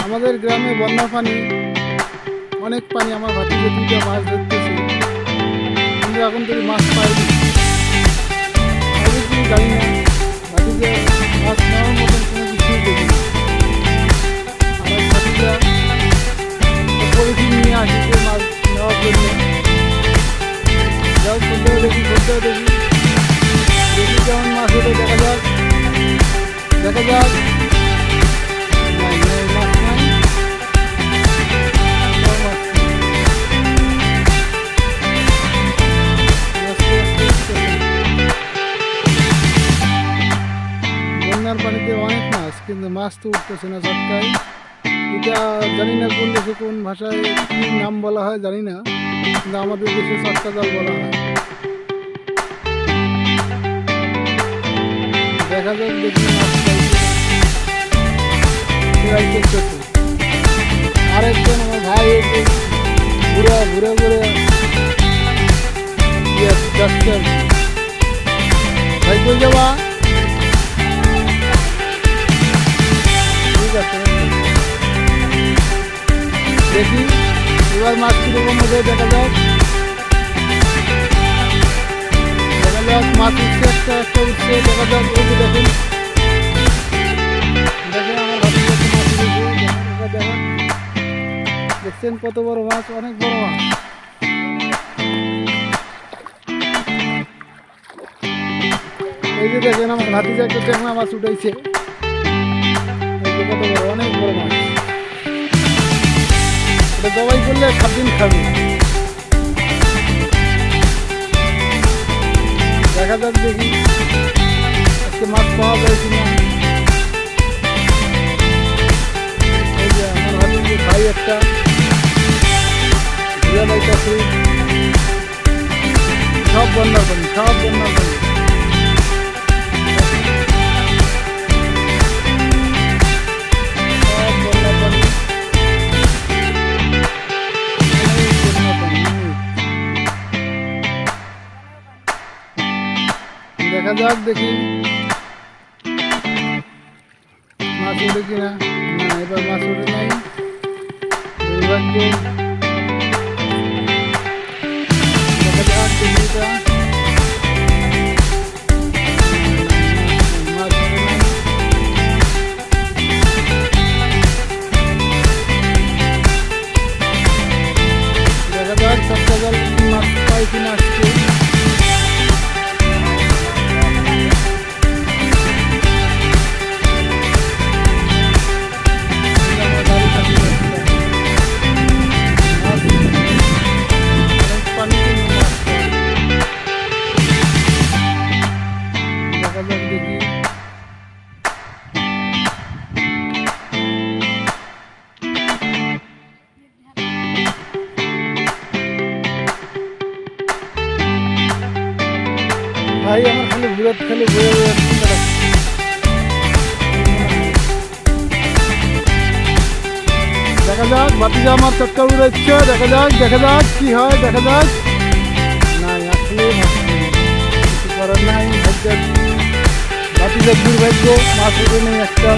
আমাদের গ্রামে বন্যা পানি, অনেক পানি। আমার ভাতিজে দুইটা মাছ ধরতেছে, কিন্তু এখন থেকে মাছ পাইনি। আমি কিছু জানি না, ভাতিজে মাছ নেওয়ার মতন কোনো কিছুই দেখিনি। আমার ভাতিজা পলিথিন নিয়ে আসিছে মাছ নেওয়ার জন্য। যাও সন্ধ্যাও দেখি দেখি কেমন মাছ হলে দেখা যাক। বন্যার পানিতে অনেক মাছ, কিন্তু মাছ তো উঠতেছে না চটকায়। এটা জানি না কোন দেশে কোন ভাষায় কি নাম বলা হয় জানি না, কিন্তু আমাদের দেশে চটকা জাল বলা হয়। দেখা যাক, দেখি মাছ পাইছে। আরেকজন আমার ভাই ঘুরে যাচ্ছে। ভাই কই যাবা? ঠিক আছে, দেখি এবার মাছ কিরকম হবে। দেখা যাক মাছ উঠছে, একটা উঠছে। দেখা যাক, ওই যে দেখেন আমার হাতে মাছ উঠেছে। দেখছেন কত বড় মাছ, অনেক বড় মাছ। এই যে দেখেন আমার ভাতিজা একটা ট্যাংরা মাছ উঠাইছে। কত বড়, অনেক বড় মাছ। এটা জবাই করলে 7 দিন খাবে। দেখা যাক, দেখি আজকে মাছ পাওয়া যায় কিনা। এই যে আমার ভাতিজে ভাই একটা ঘুরে বাইতেছে। সব বন্যার পানি। দেখা যাক, দেখি মাছ ওঠে কিনা। না, এবার মাছ ওঠে নাই, দুর্ভাগ্য। দেখা যাক, দেখি এটা মাছ ওঠে নাই। দেখা যাক চটকা জাল মাছ পাই কিনা আজকে। ভাই আমার খালি ঘুরে দেখা যাক। ভাতিজা আমার চটকা উড়াচ্ছে। দেখা যাক কি হয়। দেখা যাক। নাই, আসলে কিছু করার নাই। ভাতিজার দুর্ভাগ্য, মাছ উঠে নেই একটা।